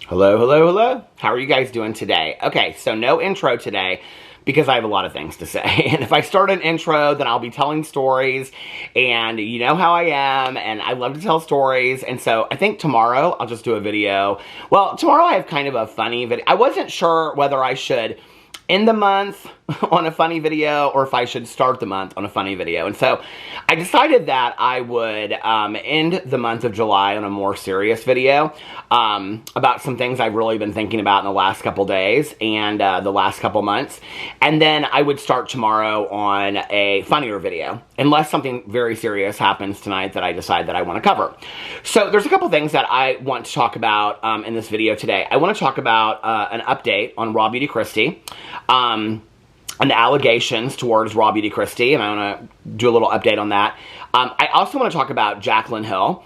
Hello, hello, hello. How are you guys doing today? Okay, so no intro today because I have a lot of things to say. And if I start an intro, then I'll be telling stories, and you know how I am, and I love to tell stories. And so I think tomorrow I'll just do a video. Well, tomorrow I have kind of a funny video. I wasn't sure whether I should end the month on a funny video or if I should start the month on a funny video. And so I decided that I would end the month of July on a more serious video about some things I've really been thinking about in the last couple days and the last couple months. And then I would start tomorrow on a funnier video, unless something very serious happens tonight that I decide that I want to cover. So there's a couple things that I want to talk about in this video today. I want to talk about an update on Beauty Christie. And allegations towards Beauty Christie, and I want to do a little update on that. I also want to talk about Jaclyn Hill.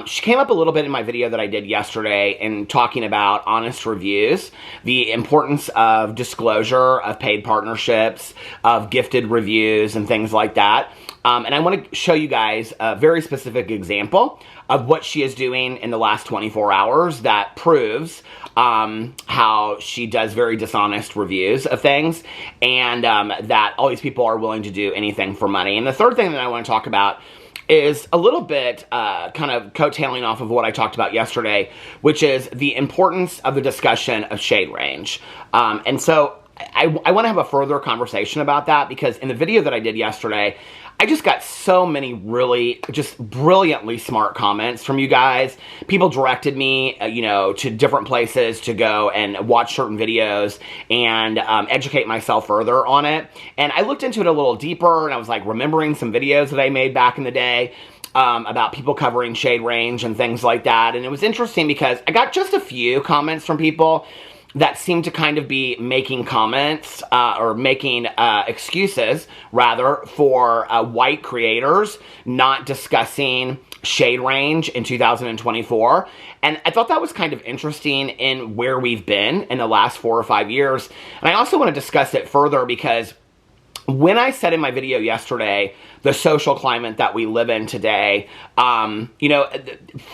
She came up a little bit in my video that I did yesterday in talking about honest reviews, the importance of disclosure of paid partnerships, of gifted reviews, and things like that. And I want to show you guys a very specific example of what she is doing in the last 24 hours that proves how she does very dishonest reviews of things, and that all these people are willing to do anything for money. And the third thing that I want to talk about is a little bit kind of coattailing off of what I talked about yesterday, which is the importance of the discussion of shade range. And so I want to have a further conversation about that, because in the video that I did yesterday, I just got so many really just brilliantly smart comments from you guys. People directed me, to different places to go and watch certain videos and educate myself further on it. And I looked into it a little deeper, and I was like remembering some videos that I made back in the day about people covering shade range and things like that. And it was interesting because I got just a few comments from people that seem to kind of be making comments or making excuses, rather, for white creators not discussing shade range in 2024. And I thought that was kind of interesting in where we've been in the last 4 or 5 years. And I also want to discuss it further because when I said in my video yesterday, the social climate that we live in today, 4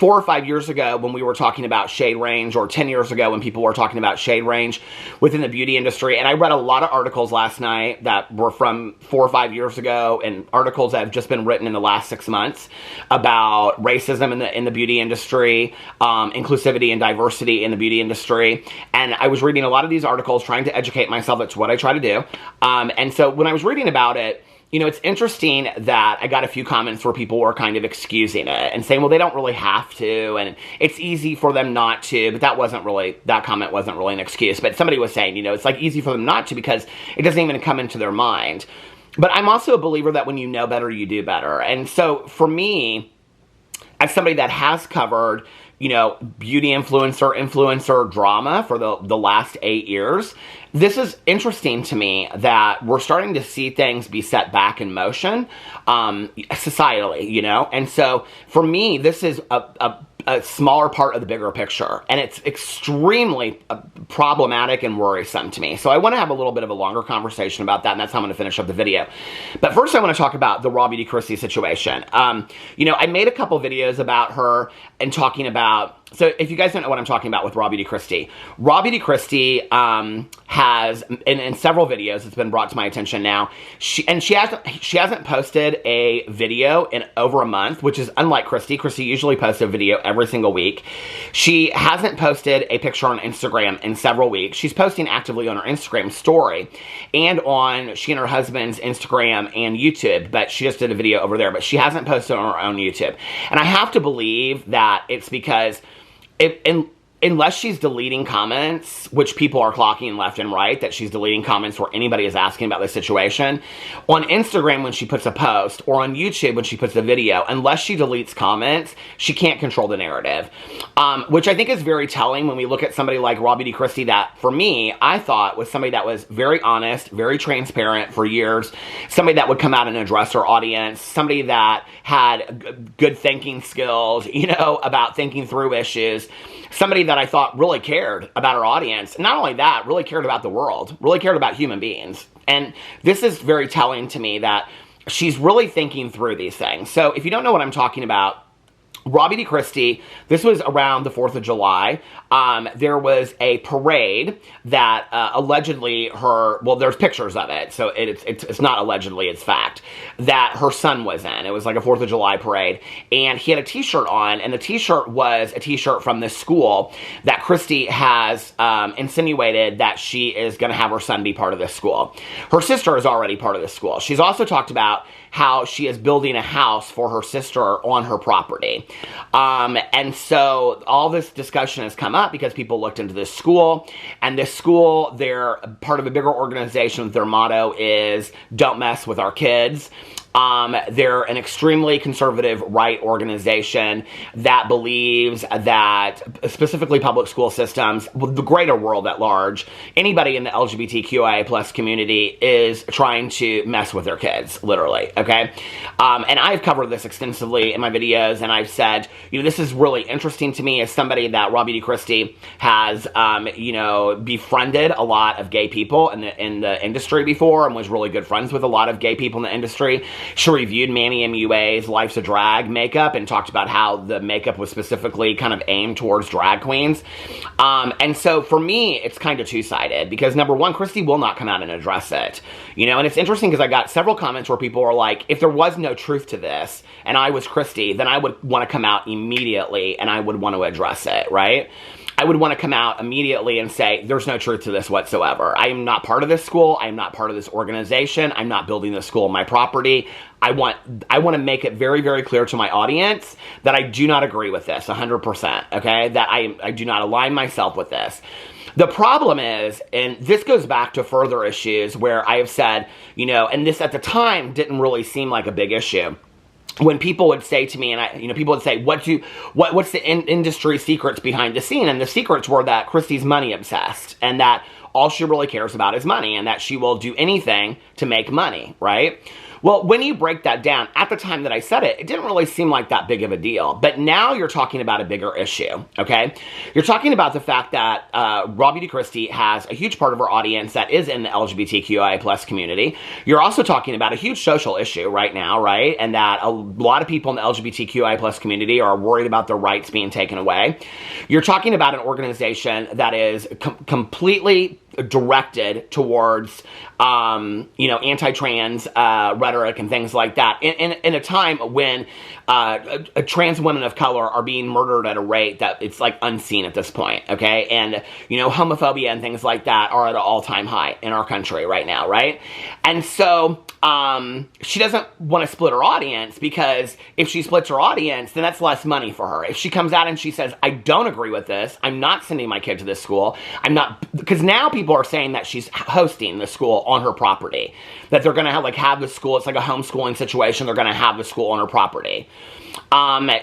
or 5 years ago when we were talking about shade range, or 10 years ago when people were talking about shade range within the beauty industry, and I read a lot of articles last night that were from 4 or 5 years ago, and articles that have just been written in the last 6 months about racism in the beauty industry, inclusivity and diversity in the beauty industry. And I was reading a lot of these articles trying to educate myself. That's what I try to do. And so when I was reading about it, it's interesting that I got a few comments where people were kind of excusing it and saying, well, they don't really have to, and it's easy for them not to, but that comment wasn't really an excuse. But somebody was saying, it's like easy for them not to because it doesn't even come into their mind. But I'm also a believer that when you know better, you do better. And so for me, as somebody that has covered beauty influencer drama for the last 8 years, this is interesting to me that we're starting to see things be set back in motion, societally, and so for me, this is a smaller part of the bigger picture, and it's extremely problematic and worrisome to me. So I want to have a little bit of a longer conversation about that, and that's how I'm going to finish up the video. But first, I want to talk about the Beauty Christie situation. I made a couple videos about her and talking about. So if you guys don't know what I'm talking about with Beauty Christie, Beauty Christie has in several videos, it's been brought to my attention now. She hasn't posted a video in over a month, which is unlike Kristi. Kristi usually posts a video every single week. She hasn't posted a picture on Instagram in several weeks. She's posting actively on her Instagram story and on she and her husband's Instagram and YouTube, but she just did a video over there, but she hasn't posted on her own YouTube. And I have to believe that it's because unless she's deleting comments, which people are clocking left and right, that she's deleting comments where anybody is asking about the situation, on Instagram when she puts a post, or on YouTube when she puts a video, unless she deletes comments, she can't control the narrative. Which I think is very telling when we look at somebody like Beauty Christie that, for me, I thought was somebody that was very honest, very transparent for years, somebody that would come out and address her audience, somebody that had good thinking skills, about thinking through issues, somebody that I thought really cared about her audience. Not only that, really cared about the world, really cared about human beings. And this is very telling to me that she's really thinking through these things. So if you don't know what I'm talking about, Beauty Christie, this was around the 4th of July, there was a parade that allegedly there's pictures of it, so it's not allegedly, it's fact, that her son was in. It was like a 4th of July parade, and he had a t-shirt on, and the t-shirt was a t-shirt from this school that Kristi has insinuated that she is going to have her son be part of this school. Her sister is already part of this school. She's also talked about how she is building a house for her sister on her property. And so all this discussion has come up because people looked into this school, and this school, they're part of a bigger organization. Their motto is "Don't mess with our kids." They're an extremely conservative right organization that believes that specifically public school systems, the greater world at large, anybody in the LGBTQIA plus community is trying to mess with their kids, literally, okay? And I've covered this extensively in my videos, and I've said, this is really interesting to me as somebody that Beauty Christie has, befriended a lot of gay people in the industry before, and was really good friends with a lot of gay people in the industry. She reviewed Manny MUA's Life's a Drag makeup and talked about how the makeup was specifically kind of aimed towards drag queens. And so for me, it's kind of two-sided because number one, Kristi will not come out and address it. And it's interesting because I got several comments where people were like, if there was no truth to this and I was Kristi, then I would want to come out immediately and I would want to address it, right? I would want to come out immediately and say, there's no truth to this whatsoever. I am not part of this school. I am not part of this organization. I'm not building this school on my property. I want to make it very, very clear to my audience that I do not agree with this 100%, okay? That I do not align myself with this. The problem is, and this goes back to further issues where I have said, and this at the time didn't really seem like a big issue. When people would say to me, and people would say, what's the industry secrets behind the scene? And the secrets were that Kristi's money obsessed, and that all she really cares about is money, and that she will do anything to make money, right? Well, when you break that down, at the time that I said it, it didn't really seem like that big of a deal. But now you're talking about a bigger issue, okay? You're talking about the fact that Beauty Christie has a huge part of her audience that is in the LGBTQIA plus community. You're also talking about a huge social issue right now, right? And that a lot of people in the LGBTQIA plus community are worried about their rights being taken away. You're talking about an organization that is completely directed towards, anti-trans rhetoric and things like that. In a time when trans women of color are being murdered at a rate that it's like unseen at this point, okay? And, homophobia and things like that are at an all-time high in our country right now, right? And so she doesn't want to split her audience because if she splits her audience, then that's less money for her. If she comes out and she says, I don't agree with this, I'm not sending my kid to this school, because now people are saying that she's hosting the school on her property, that they're going to have the school, it's like a homeschooling situation, they're going to have the school on her property.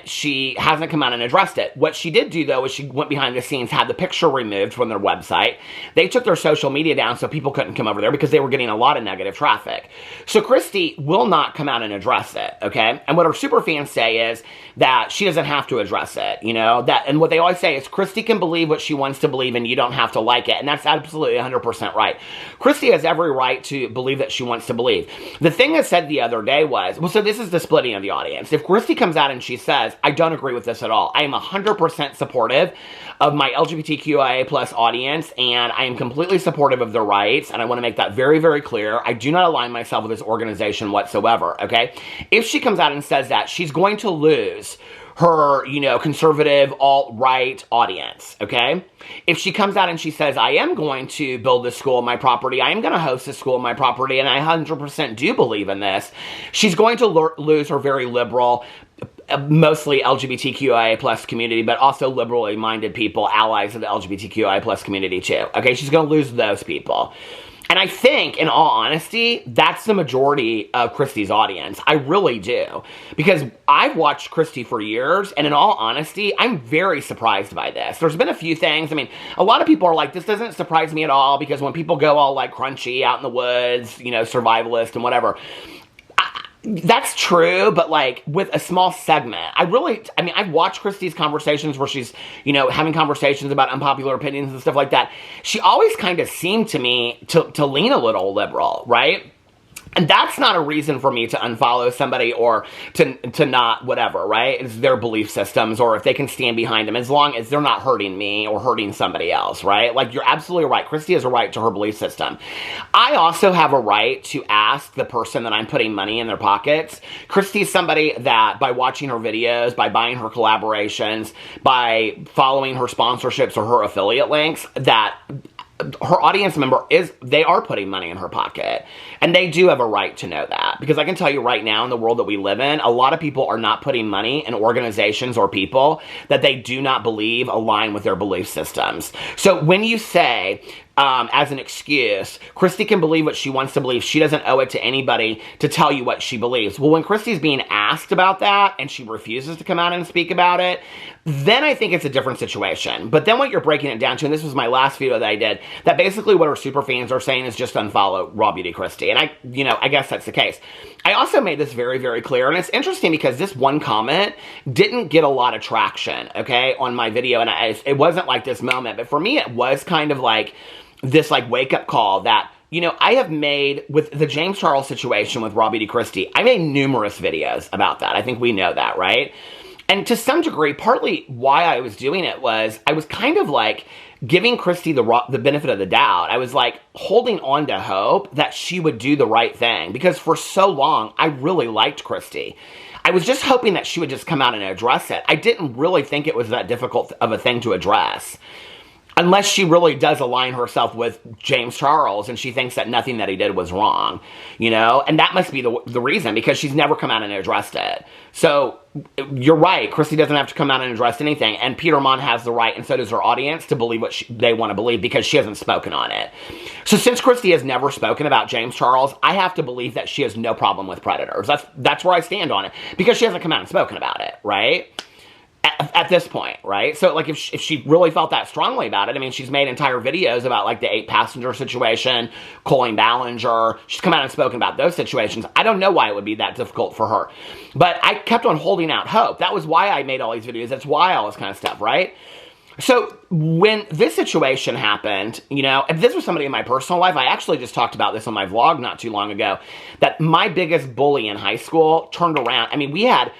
She hasn't come out and addressed it. What she did do, though, is she went behind the scenes, had the picture removed from their website. They took their social media down so people couldn't come over there because they were getting a lot of negative traffic. So Kristi will not come out and address it, okay? And what her super fans say is that she doesn't have to address it, and what they always say is Kristi can believe what she wants to believe and you don't have to like it, and that's absolutely 100% right. Kristi has every right to believe that she wants to believe. The thing I said the other day was, so this is the splitting of the audience. If Kristi comes out and she says, I don't agree with this at all. I am 100% supportive of my LGBTQIA plus audience, and I am completely supportive of their rights, and I want to make that very, very clear. I do not align myself with this organization whatsoever, okay? If she comes out and says that, she's going to lose her, conservative, alt-right audience, okay? If she comes out and she says, I am going to build this school on my property, I am going to host this school on my property, and I 100% do believe in this, she's going to lose her very liberal, mostly LGBTQIA plus community, but also liberally minded people, allies of the LGBTQIA plus community too, okay? She's going to lose those people. And I think, in all honesty, that's the majority of Kristi's audience. I really do. Because I've watched Kristi for years, and in all honesty, I'm very surprised by this. There's been a few things. A lot of people are like, this doesn't surprise me at all, because when people go all, crunchy, out in the woods, survivalist and whatever, that's true, but with a small segment. I've watched Kristi's conversations where she's, having conversations about unpopular opinions and stuff like that. She always kind of seemed to me to lean a little liberal, right? And that's not a reason for me to unfollow somebody or to not whatever, right? It's their belief systems, or if they can stand behind them, as long as they're not hurting me or hurting somebody else, right? Like, you're absolutely right. Kristi has a right to her belief system. I also have a right to ask the person that I'm putting money in their pockets. Kristi's somebody that, by watching her videos, by buying her collaborations, by following her sponsorships or her affiliate links, that her audience member they are putting money in her pocket. And they do have a right to know that. Because I can tell you right now, in the world that we live in, a lot of people are not putting money in organizations or people that they do not believe align with their belief systems. So when you say, as an excuse, Kristi can believe what she wants to believe, she doesn't owe it to anybody to tell you what she believes. Well, when Kristi's being asked about that and she refuses to come out and speak about it, then I think it's a different situation. But then what you're breaking it down to, and this was my last video that I did, that basically what her super fans are saying is just unfollow Raw Beauty Christie. And I guess that's the case. I also made this very, very clear, and it's interesting because this one comment didn't get a lot of traction, okay, on my video, and it wasn't like this moment, but for me it was kind of like this like wake-up call that, I have made, with the James Charles situation with Raw Beauty Christie, I made numerous videos about that. I think we know that, right? And to some degree, partly why I was doing it was I was kind of like giving Kristi the benefit of the doubt. I was like holding on to hope that she would do the right thing, because for so long, I really liked Kristi. I was just hoping that she would just come out and address it. I didn't really think it was that difficult of a thing to address. Unless she really does align herself with James Charles and she thinks that nothing that he did was wrong, And that must be the reason, because she's never come out and addressed it. So you're right. Kristi doesn't have to come out and address anything. And Peter Monn has the right, and so does her audience, to believe what they want to believe, because she hasn't spoken on it. So since Kristi has never spoken about James Charles, I have to believe that she has no problem with predators. That's where I stand on it, because she hasn't come out and spoken about it, right? At this point, right? So, like, if she really felt that strongly about it, I mean, she's made entire videos about, like, the 8-passenger situation, Colleen Ballinger. She's come out and spoken about those situations. I don't know why it would be that difficult for her. But I kept on holding out hope. That was why I made all these videos. That's why all this kind of stuff, right? So, when this situation happened, and this was somebody in my personal life, I actually just talked about this on my vlog not too long ago, that my biggest bully in high school turned around. I mean, we had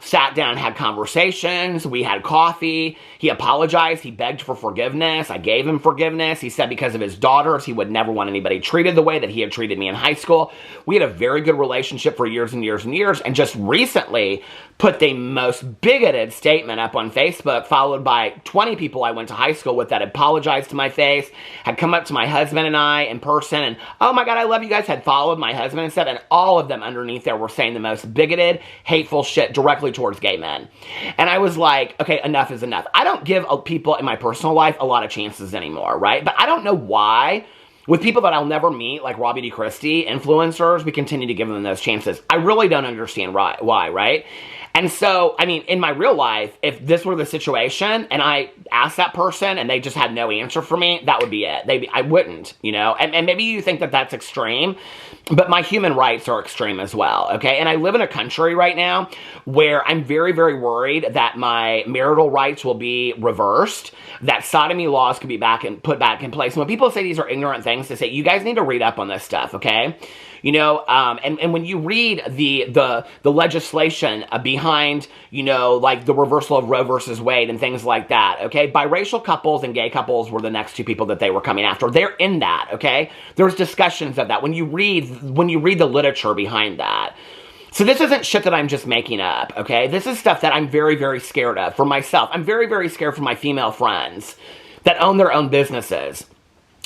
sat down, had conversations, we had coffee, he apologized, he begged for forgiveness, I gave him forgiveness, he said because of his daughters, he would never want anybody treated the way that he had treated me in high school. We had a very good relationship for years and years and years, and just recently put the most bigoted statement up on Facebook, followed by 20 people I went to high school with that apologized to my face, had come up to my husband and I in person, and, oh my God, I love you guys, had followed my husband and stuff, and all of them underneath there were saying the most bigoted, hateful shit directly towards gay men. And I was like, okay, enough is enough. I don't give people in my personal life a lot of chances anymore, right? But I don't know why, with people that I'll never meet, like Raw Beauty Christie, influencers, we continue to give them those chances. I really don't understand why, right? And so, I mean, in my real life, if this were the situation and I asked that person and they just had no answer for me, that would be it. I wouldn't, And maybe you think that that's extreme, but my human rights are extreme as well, okay? And I live in a country right now where I'm very, very worried that my marital rights will be reversed, that sodomy laws could be put back in place. And when people say these are ignorant things, to say, you guys need to read up on this stuff, okay? And when you read the legislation behind, like the reversal of Roe versus Wade and things like that, okay? Biracial couples and gay couples were the next two people that they were coming after. They're in that, okay? There's discussions of that when you read the literature behind that. So this isn't shit that I'm just making up, okay? This is stuff that I'm very, very scared of for myself. I'm very, very scared for my female friends that own their own businesses.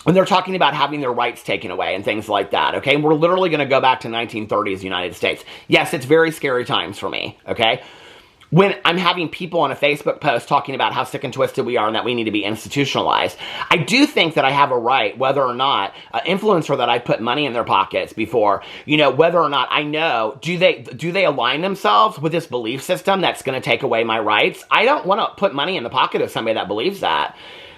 When they're talking about having their rights taken away and things like that, okay? And we're literally going to go back to 1930s United States. Yes, it's very scary times for me, okay? When I'm having people on a Facebook post talking about how sick and twisted we are and that we need to be institutionalized, I do think that I have a right, whether or not an influencer that I put money in their pockets before, whether or not I know, do they align themselves with this belief system that's going to take away my rights? I don't want to put money in the pocket of somebody that believes that.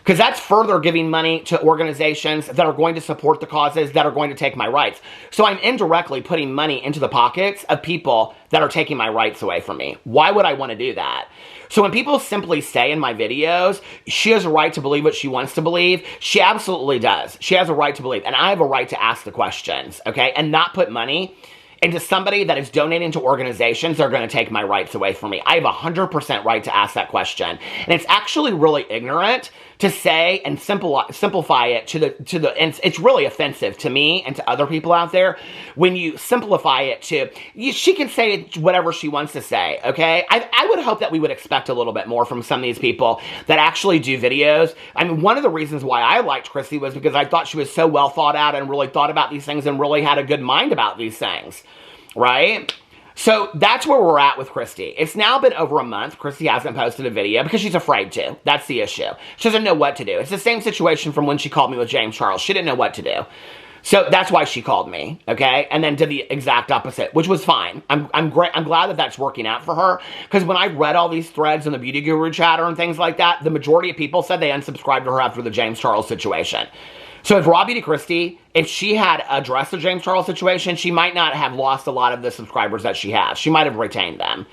Because that's further giving money to organizations that are going to support the causes that are going to take my rights. So I'm indirectly putting money into the pockets of people that are taking my rights away from me. Why would I want to do that? So when people simply say in my videos, she has a right to believe what she wants to believe, she absolutely does. She has a right to believe. And I have a right to ask the questions, okay? And not put money into somebody that is donating to organizations that are going to take my rights away from me. I have 100% right to ask that question. And it's actually really ignorant to say and simplify it and it's really offensive to me and to other people out there when you simplify it to, she can say whatever she wants to say, okay? I would hope that we would expect a little bit more from some of these people that actually do videos. I mean, one of the reasons why I liked Kristi was because I thought she was so well thought out and really thought about these things and really had a good mind about these things, right? So that's where we're at with Kristi. It's now been over a month. Kristi hasn't posted a video because she's afraid to. That's the issue. She doesn't know what to do. It's the same situation from when she called me with James Charles. She didn't know what to do. So that's why she called me, okay? And then did the exact opposite, which was fine. I'm glad that that's working out for her, because when I read all these threads in the Beauty Guru chatter and things like that, the majority of people said they unsubscribed to her after the James Charles situation. So if Beauty Christie, if she had addressed the James Charles situation, she might not have lost a lot of the subscribers that she has. She might have retained them.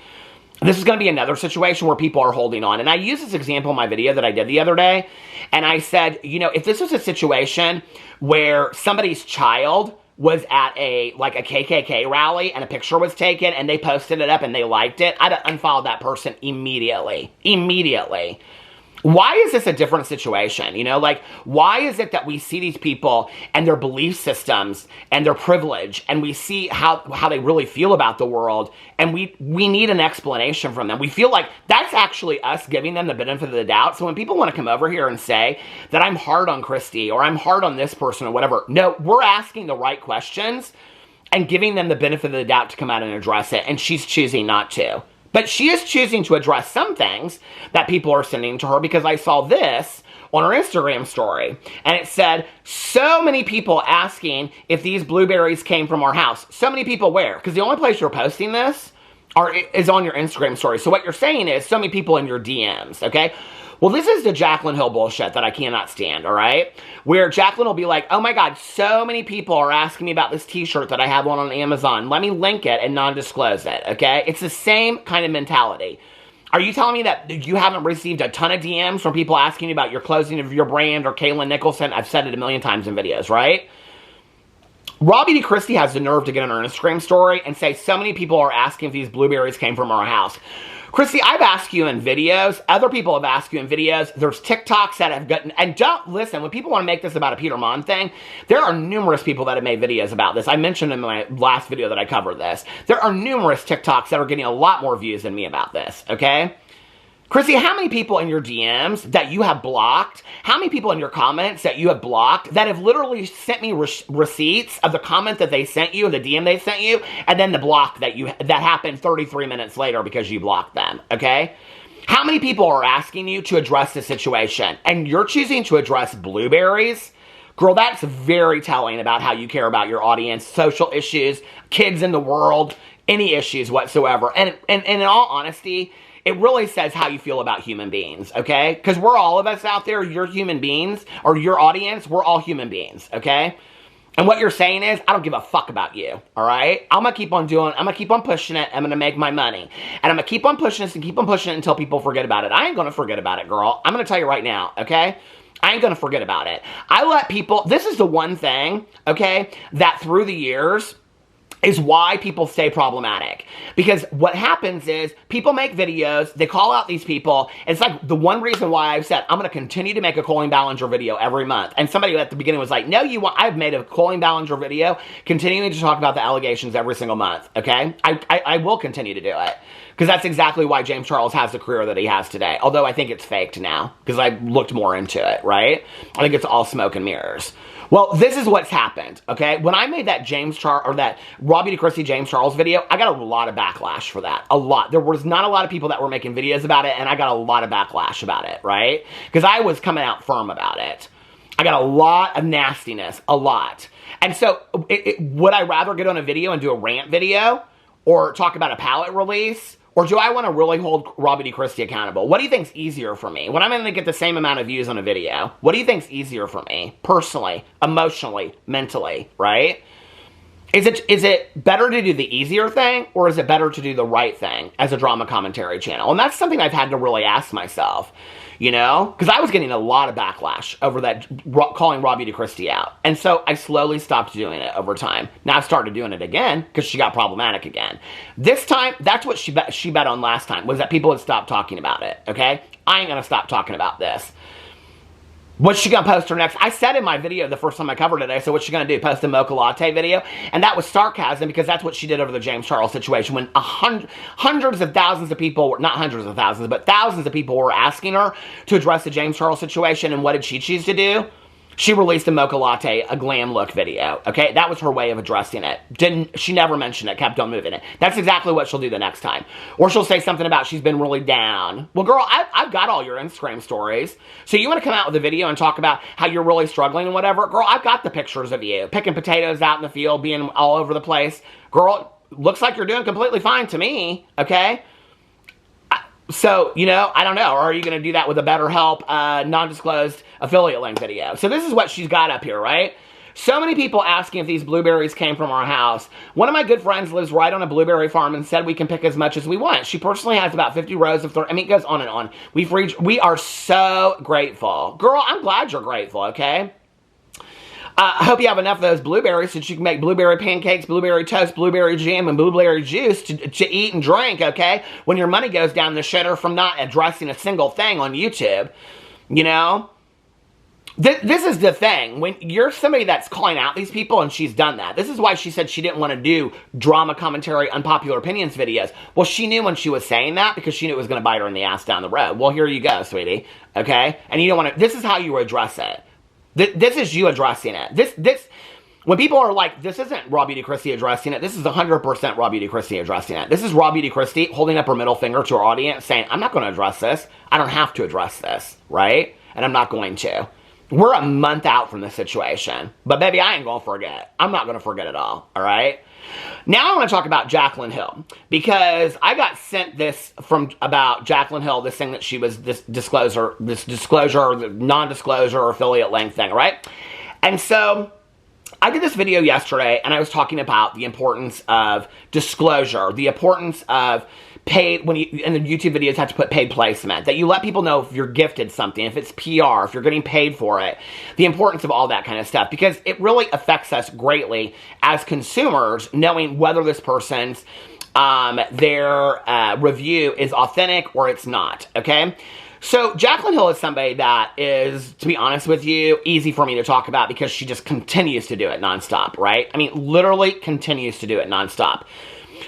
This is going to be another situation where people are holding on. And I used this example in my video that I did the other day. And I said, you know, if this was a situation where somebody's child was at a KKK rally and a picture was taken and they posted it up and they liked it, I'd unfollow that person immediately. Immediately. Why is this a different situation? You know, like, why is it that we see these people and their belief systems and their privilege, and we see how they really feel about the world, and we need an explanation from them? We feel like that's actually us giving them the benefit of the doubt. So when people want to come over here and say that I'm hard on Kristi or I'm hard on this person or whatever, no, we're asking the right questions and giving them the benefit of the doubt to come out and address it, and she's choosing not to. But she is choosing to address some things that people are sending to her, because I saw this on her Instagram story. And it said, so many people asking if these blueberries came from our house. So many people where? Because the only place you're posting this is on your Instagram story. So what you're saying is so many people in your DMs, okay? Well, this is the Jaclyn Hill bullshit that I cannot stand, all right? Where Jaclyn will be like, oh my God, so many people are asking me about this t-shirt that I have on Amazon. Let me link it and non-disclose it, okay? It's the same kind of mentality. Are you telling me that you haven't received a ton of DMs from people asking you about your closing of your brand or Kaylin Nicholson? I've said it a million times in videos, right? Beauty Christie has the nerve to get on her Instagram story and say, so many people are asking if these blueberries came from our house. Kristi, I've asked you in videos. Other people have asked you in videos. There's TikToks that have gotten... And don't listen, when people want to make this about a Peter Monn thing, there are numerous people that have made videos about this. I mentioned in my last video that I covered this. There are numerous TikToks that are getting a lot more views than me about this, okay? Kristi, how many people in your DMs that you have blocked, how many people in your comments that you have blocked that have literally sent me receipts of the comment that they sent you, the DM they sent you, and then the block that happened 33 minutes later because you blocked them, okay? How many people are asking you to address the situation, and you're choosing to address blueberries? Girl, that's very telling about how you care about your audience, social issues, kids in the world, any issues whatsoever. And in all honesty, it really says how you feel about human beings, okay? Because we're all of us out there, you're human beings, or your audience, we're all human beings, okay? And what you're saying is, I don't give a fuck about you, all right? I'm going to keep on pushing it, I'm going to make my money. And I'm going to keep on pushing this and keep on pushing it until people forget about it. I ain't going to forget about it, girl. I'm going to tell you right now, okay? I ain't going to forget about it. I let people, this is the one thing, okay, that through the years is why people stay problematic. Because what happens is people make videos, they call out these people. It's like the one reason why I've said I'm going to continue to make a Colleen Ballinger video every month. And somebody at the beginning was like, no, I've made a Colleen Ballinger video continuing to talk about the allegations every single month, okay? I will continue to do it. Because that's exactly why James Charles has the career that he has today. Although I think it's faked now, because I looked more into it, right? I think it's all smoke and mirrors. Well, this is what's happened, okay? When I made that that Beauty Christie James Charles video, I got a lot of backlash for that. A lot. There was not a lot of people that were making videos about it, and I got a lot of backlash about it, right? Because I was coming out firm about it. I got a lot of nastiness, a lot. And so, would I rather get on a video and do a rant video, or talk about a palette release, Or do I want to really hold Beauty Christie accountable? What do you think's easier for me? When I'm going to get the same amount of views on a video, what do you think's easier for me? Personally, emotionally, mentally, right? Is it better to do the easier thing, or is it better to do the right thing as a drama commentary channel? And that's something I've had to really ask myself, you know? Because I was getting a lot of backlash over that, calling Beauty Christie out. And so I slowly stopped doing it over time. Now I've started doing it again, because she got problematic again. This time, that's what she bet on last time, was that people would stop talking about it, okay? I ain't gonna stop talking about this. What's she gonna post her next? I said in my video the first time I covered it, I said, what's she gonna do? Post a mocha latte video? And that was sarcasm, because that's what she did over the James Charles situation, when hundreds of thousands of people, not hundreds of thousands, but thousands of people were asking her to address the James Charles situation. And what did she choose to do? She released a mocha latte, a glam look video, okay? That was her way of addressing it. She never mentioned it, kept on moving it. That's exactly what she'll do the next time. Or she'll say something about she's been really down. Well, girl, I've got all your Instagram stories. So you want to come out with a video and talk about how you're really struggling and whatever? Girl, I've got the pictures of you picking potatoes out in the field, being all over the place. Girl, looks like you're doing completely fine to me, okay? So, you know, I don't know. Or are you going to do that with a BetterHelp non-disclosed affiliate link video? So this is what she's got up here, right? So many people asking if these blueberries came from our house. One of my good friends lives right on a blueberry farm and said we can pick as much as we want. She personally has about 50 rows of, I mean, it goes on and on. We are so grateful. Girl, I'm glad you're grateful, okay? I hope you have enough of those blueberries so that you can make blueberry pancakes, blueberry toast, blueberry jam, and blueberry juice to eat and drink, okay? When your money goes down the shitter from not addressing a single thing on YouTube, you know? This is the thing. When you're somebody that's calling out these people, and she's done that. This is why she said she didn't want to do drama commentary, unpopular opinions videos. Well, she knew when she was saying that, because she knew it was going to bite her in the ass down the road. Well, here you go, sweetie, okay? And you don't want to, this is how you address it. This is you addressing it. When people are like, this isn't Beauty Christie addressing it, this is 100% Beauty Christie addressing it. This is Beauty Christie holding up her middle finger to her audience saying, I'm not going to address this. I don't have to address this, right? And I'm not going to. We're a month out from this situation. But baby, I ain't going to forget. I'm not going to forget it all right? Now I want to talk about Jaclyn Hill, because I got sent this from about Jaclyn Hill, this thing that she was, this disclosure, non-disclosure, affiliate link thing, right? And so I did this video yesterday, and I was talking about the importance of disclosure, the importance of paid, when you, in the YouTube videos, have to put paid placement, that you let people know if you're gifted something, if it's PR, if you're getting paid for it, the importance of all that kind of stuff, because it really affects us greatly as consumers, knowing whether this person's, their review is authentic or it's not, okay? So Jaclyn Hill is somebody that is, to be honest with you, easy for me to talk about, because she just continues to do it nonstop, right? I mean, literally continues to do it nonstop.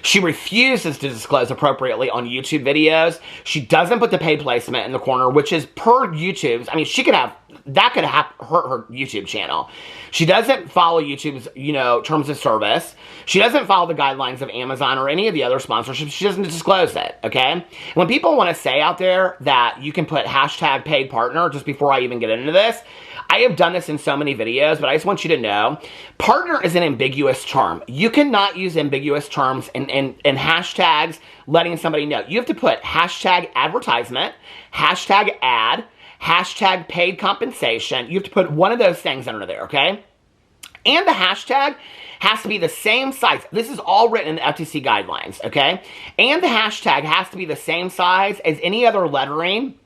She refuses to disclose appropriately on YouTube videos. She doesn't put the paid placement in the corner, which is per YouTube's. I mean, she could have, that could have hurt her YouTube channel. She doesn't follow YouTube's, you know, terms of service. She doesn't follow the guidelines of Amazon or any of the other sponsorships. She doesn't disclose it, okay? When people want to say out there that you can put hashtag paid partner, just before I even get into this, I have done this in so many videos, but I just want you to know, partner is an ambiguous term. You cannot use ambiguous terms and hashtags letting somebody know. You have to put hashtag advertisement, hashtag ad, hashtag paid compensation. You have to put one of those things under there, okay? And the hashtag has to be the same size. This is all written in the FTC guidelines, okay? And the hashtag has to be the same size as any other lettering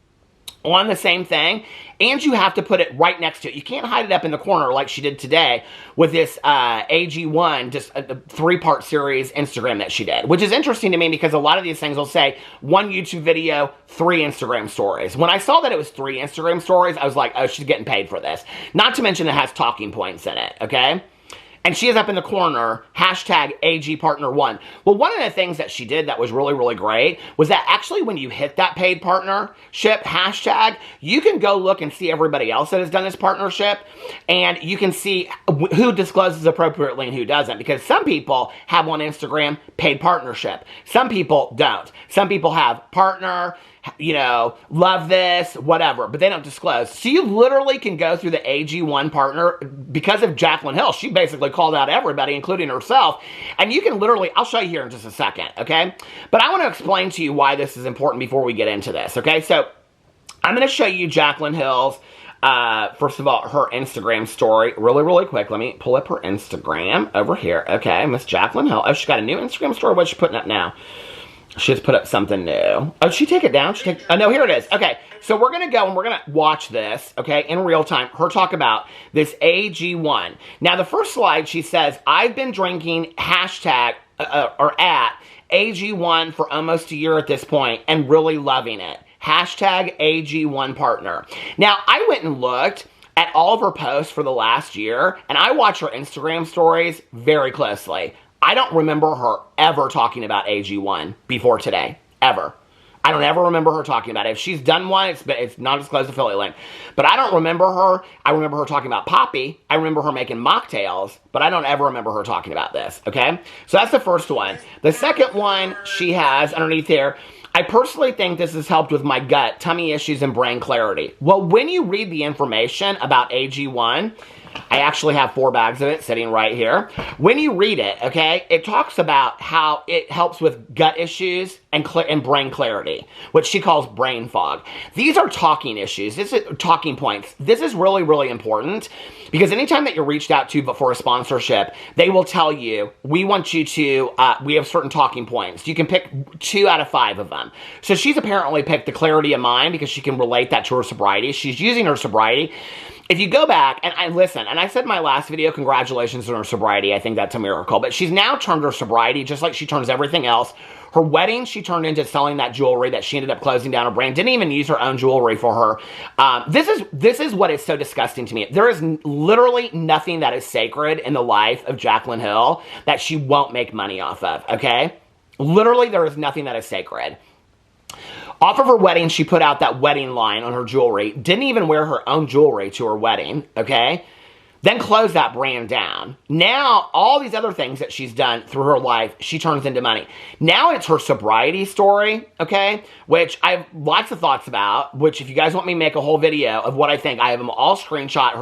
on the same thing, and you have to put it right next to it. You can't hide it up in the corner like she did today with this AG1, just a 3-part series Instagram that she did, which is interesting to me, because a lot of these things will say 1 YouTube video, 3 Instagram stories. When I saw that it was 3 Instagram stories, I was like, oh, she's getting paid for this. Not to mention it has talking points in it, okay? And she is up in the corner, hashtag AG Partner 1. Well, one of the things that she did that was really, really great was that actually when you hit that paid partnership hashtag, you can go look and see everybody else that has done this partnership, and you can see who discloses appropriately and who doesn't, because some people have on Instagram paid partnership. Some people don't. Some people have partner, you know, love this, whatever, but they don't disclose. So you literally can go through the AG1 partner because of Jaclyn Hill. She basically called out everybody, including herself. And you can literally, I'll show you here in just a second, okay? But I want to explain to you why this is important before we get into this, okay? So I'm going to show you Jaclyn Hill's, first of all, her Instagram story really quick. Let me pull up her Instagram over here. Okay, Miss Jaclyn Hill. Oh, she's got a new Instagram story. What's she putting up now? She just put up something new. Oh, did she take it down? Oh, no, here it is. Okay, so we're going to go and we're going to watch this, okay, in real time. Her talk about this AG1. Now, the first slide, she says, I've been drinking hashtag, or at AG1 for almost a year at this point and really loving it. Hashtag AG1 partner. Now, I went and looked at all of her posts for the last year, and I watch her Instagram stories very closely. I don't remember her ever talking about AG1 before today, ever. I don't ever remember her talking about it. If she's done one, it's non-disclosed affiliate link. But I don't remember her. I remember her talking about Poppy. I remember her making mocktails, but I don't ever remember her talking about this, okay? So that's the first one. The second one she has underneath here, I personally think this has helped with my gut, tummy issues, and brain clarity. Well, when you read the information about AG1, I actually have 4 bags of it sitting right here. When you read it, okay, it talks about how it helps with gut issues and brain clarity, which she calls brain fog. These are talking issues. This is talking points. This is really important because anytime that you're reached out to for a sponsorship, they will tell you, we want you to, we have certain talking points. You can pick 2 out of 5 of them. So she's apparently picked the clarity of mind because she can relate that to her sobriety. She's using her sobriety. If you go back, and I listen, and I said in my last video, congratulations on her sobriety. I think that's a miracle. But she's now turned her sobriety just like she turns everything else. Her wedding, she turned into selling that jewelry that she ended up closing down her brand. Didn't even use her own jewelry for her. This is what is so disgusting to me. There is literally nothing that is sacred in the life of Jaclyn Hill that she won't make money off of, okay? Literally, there is nothing that is sacred. Off of her wedding, she put out that wedding line on her jewelry. Didn't even wear her own jewelry to her wedding, okay? Then closed that brand down. Now, all these other things that she's done through her life, she turns into money. Now it's her sobriety story, okay? Which I have lots of thoughts about, which if you guys want me to make a whole video of what I think, I have them all screenshot,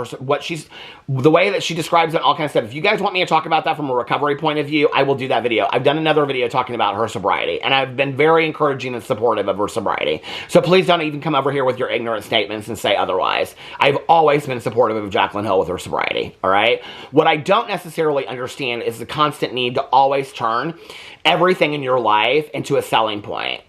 the way that she describes it, all kinds of stuff. If you guys want me to talk about that from a recovery point of view, I will do that video. I've done another video talking about her sobriety, and I've been very encouraging and supportive of her sobriety. So please don't even come over here with your ignorant statements and say otherwise. I've always been supportive of Jaclyn Hill with her sobriety. All right? What I don't necessarily understand is the constant need to always turn everything in your life into a selling point.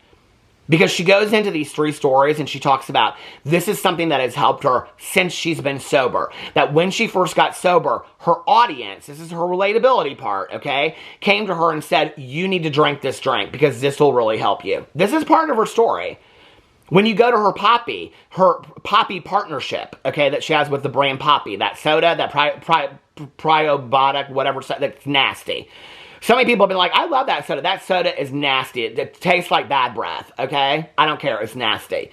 Because she goes into these 3 stories and she talks about this is something that has helped her since she's been sober. That when she first got sober, her audience, this is her relatability part, okay, came to her and said, you need to drink this drink because this will really help you. This is part of her story. When you go to her Poppy partnership, okay, that she has with the brand Poppy, that soda, that probiotic, whatever, that's nasty. So many people have been like, I love that soda. That soda is nasty. It tastes like bad breath, okay? I don't care. It's nasty.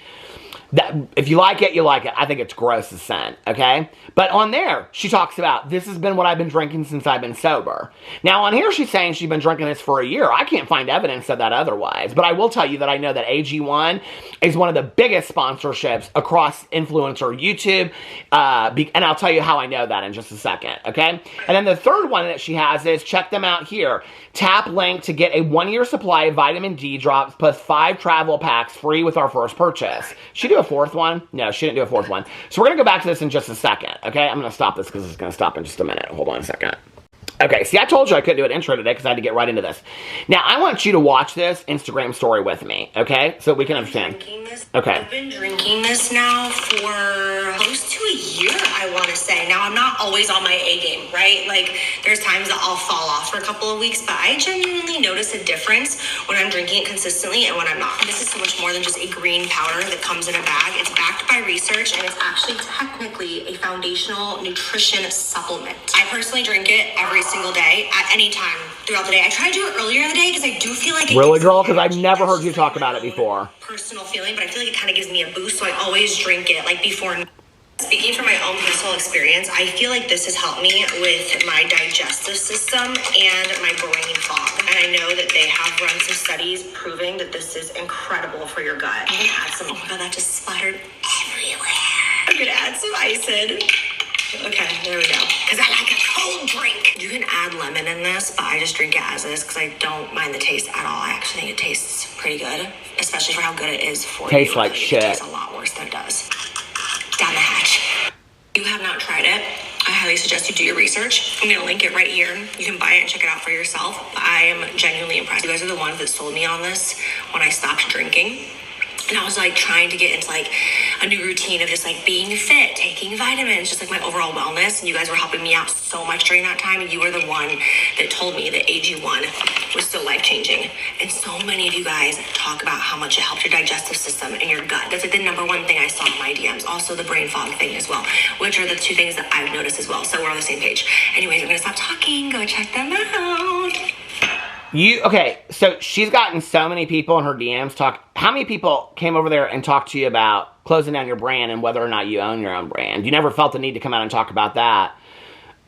If you like it, you like it. I think it's gross as sin, okay? But on there, she talks about, this has been what I've been drinking since I've been sober. Now, on here, she's saying she's been drinking this for a year. I can't find evidence of that otherwise. But I will tell you that I know that AG1 is one of the biggest sponsorships across influencer YouTube. And I'll tell you how I know that in just a second, okay? And then the third one that she has is, check them out here. Tap link to get a 1-year supply of vitamin D drops plus 5 travel packs free with our first purchase. She do a 4th one? No, she didn't do a 4th one. So we're going to go back to this in just a second, okay? I'm going to stop this because it's going to stop in just a minute. Hold on a second. Okay, see, I told you I couldn't do an intro today because I had to get right into this. Now, I want you to watch this Instagram story with me, okay? So we can understand. Okay. I've been drinking this now for close to a year, I want to say. Now, I'm not always on my A game, right? Like, there's times that I'll fall off for a couple of weeks, but I genuinely notice a difference when I'm drinking it consistently and when I'm not. This is so much more than just a green powder that comes in a bag. It's backed by research, and it's actually technically a foundational nutrition supplement. I personally drink it every single day at any time throughout the day. I try to do it earlier in the day because I do feel like it really, girl, because I've never heard you talk about it before. Personal feeling, but I feel like it kind of gives me a boost, so I always drink it like before. Speaking from my own personal experience, I feel like this has helped me with my digestive system and my brain fog. And I know that they have run some studies proving that this is incredible for your gut. I'm gonna add some, oh my God, that just splattered everywhere. I'm gonna add some ice in. Okay, there we go. Because I like a cold drink. You can add lemon in this, but I just drink it as is because I don't mind the taste at all. I actually think it tastes pretty good, especially for how good it is for you. Tastes like shit. It tastes a lot worse than it does. Down the hatch. If you have not tried it, I highly suggest you do your research. I'm going to link it right here. You can buy it and check it out for yourself. I am genuinely impressed. You guys are the ones that sold me on this when I stopped drinking. And I was like trying to get into like a new routine of just like being fit, taking vitamins, just like my overall wellness. And you guys were helping me out so much during that time. And you were the one that told me that AG1 was so life-changing. And so many of you guys talk about how much it helps your digestive system and your gut. That's like the number one thing I saw in my DMs. Also the brain fog thing as well, which are the two things that I've noticed as well. So we're on the same page. Anyways, I'm gonna stop talking. Go check them out. Okay, so she's gotten so many people in her DMs talk. How many people came over there and talked to you about closing down your brand and whether or not you own your own brand? You never felt the need to come out and talk about that.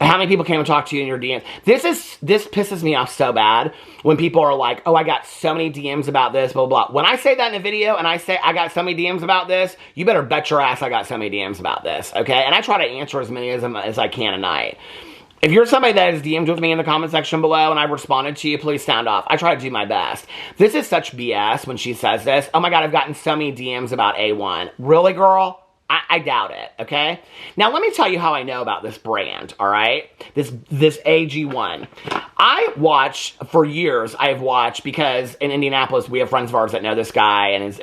How many people came and talked to you in your DMs? This pisses me off so bad when people are like, oh, I got so many DMs about this, blah, blah, blah. When I say that in a video and I say I got so many DMs about this, you better bet your ass I got so many DMs about this, okay? And I try to answer as many of them as I can a night. If you're somebody that has DM'd with me in the comment section below and I've responded to you, please sound off. I try to do my best. This is such BS when she says this. Oh my God, I've gotten so many DMs about A1. Really, girl? I doubt it, okay? Now, let me tell you how I know about this brand, all right? This AG1. I watch, for years, I've watched, because in Indianapolis, we have friends of ours that know this guy, and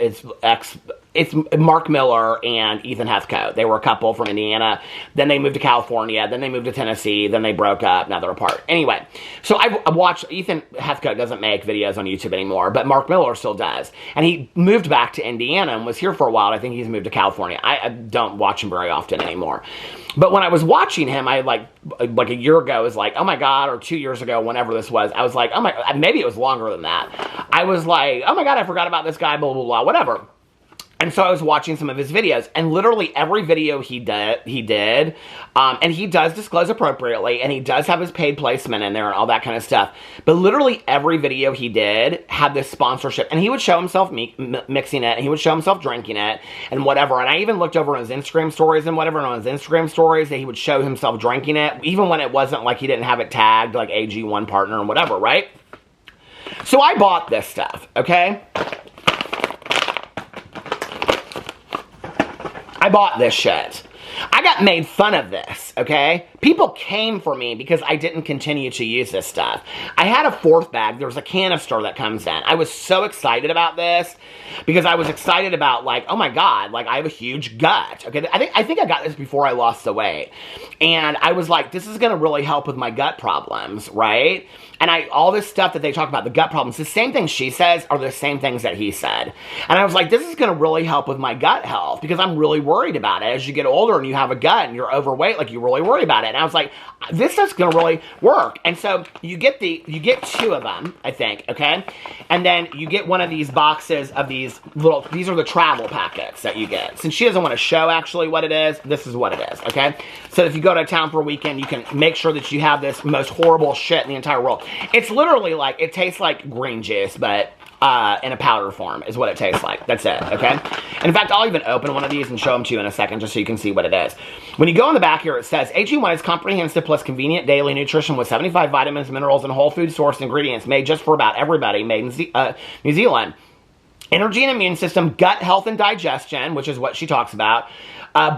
it's Mark Miller and Ethan Heathcote. They were a couple from Indiana. Then they moved to California. Then they moved to Tennessee. Then they broke up. Now they're apart. Anyway, so I watched. Ethan Heathcote doesn't make videos on YouTube anymore, but Mark Miller still does. And he moved back to Indiana and was here for a while. I think he's moved to California. I don't watch him very often anymore. But when I was watching him, I like a year ago, was like, oh my God, or 2 years ago, whenever this was, I was like, oh my, maybe it was longer than that. I was like, oh my God, I forgot about this guy, blah, blah, blah, whatever. And so I was watching some of his videos, and literally every video he did, and he does disclose appropriately, and he does have his paid placement in there and all that kind of stuff. But literally every video he did had this sponsorship, and he would show himself mixing it, and he would show himself drinking it, and whatever. And I even looked over on his Instagram stories and whatever, and on his Instagram stories that he would show himself drinking it, even when it wasn't like he didn't have it tagged, like AG1 partner and whatever, right? So I bought this stuff, okay? I bought this shit. I got made fun of this, okay? People came for me because I didn't continue to use this stuff. I had a fourth bag. There was a canister that comes in. I was so excited about this because I was excited about, like, oh my God, like, I have a huge gut, okay? I think I got this before I lost the weight. And I was like, this is going to really help with my gut problems, right? And all this stuff that they talk about, the gut problems, the same things she says are the same things that he said. And I was like, this is going to really help with my gut health because I'm really worried about it. As you get older and you have a gut and you're overweight, like, you really worry about it. And I was like, this stuff's going to really work. And so you get two of them, I think, okay? And then you get one of these boxes of these are the travel packets that you get. Since she doesn't want to show actually what it is, this is what it is, okay? So if you go to town for a weekend, you can make sure that you have this most horrible shit in the entire world. It's literally like, it tastes like green juice, but in a powder form is what it tastes like. That's it, okay? And in fact, I'll even open one of these and show them to you in a second just so you can see what it is. When you go in the back here, it says, AG1 is comprehensive plus convenient daily nutrition with 75 vitamins, minerals, and whole food sourced ingredients made just for about everybody, made in New Zealand. Energy and immune system, gut health and digestion, which is what she talks about.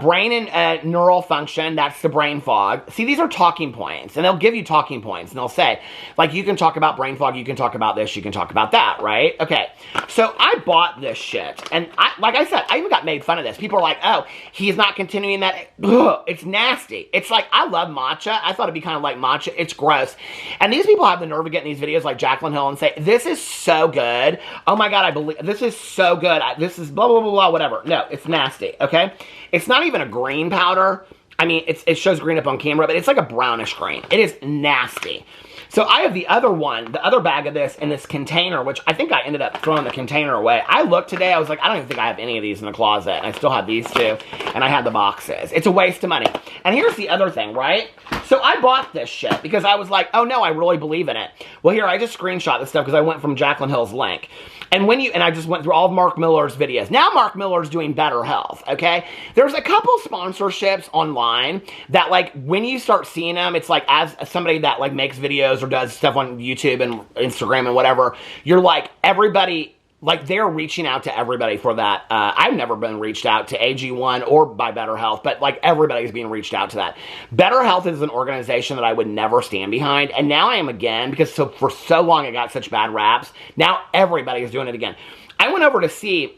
Brain and neural function, that's the brain fog. See, these are talking points, and they'll give you talking points, and they'll say, like, you can talk about brain fog, you can talk about this, you can talk about that, right? Okay, so I bought this shit, and like I said, I even got made fun of this. People are like, oh, he's not continuing that. Ugh, it's nasty. It's like, I love matcha. I thought it'd be kind of like matcha. It's gross. And these people have the nerve of getting these videos like Jaclyn Hill and say, this is so good. Oh my God, I believe, this is so good. This is blah, blah, blah, blah, whatever. No, it's nasty, okay? It's not even a green powder. I mean, it shows green up on camera, but it's like a brownish green. It is nasty. So I have the other one, the other bag of this in this container, which I think I ended up throwing the container away. I looked today, I was like, I don't even think I have any of these in the closet. And I still have these two, and I had the boxes. It's a waste of money. And here's the other thing, right? So I bought this shit because I was like, oh no, I really believe in it. Well, here, I just screenshot this stuff because I went from Jaclyn Hill's link. And I just went through all of Mark Miller's videos. Now Mark Miller's doing better health, okay? There's a couple sponsorships online that, like, when you start seeing them, it's like, as somebody that, like, makes videos or does stuff on YouTube and Instagram and whatever, you're like, everybody, like, they're reaching out to everybody for that. I've never been reached out to AG1 or by Better Health, but, like, everybody's being reached out to that. Better Health is an organization that I would never stand behind, and now I am again, because for so long it got such bad raps. Now everybody is doing it again. I went over to see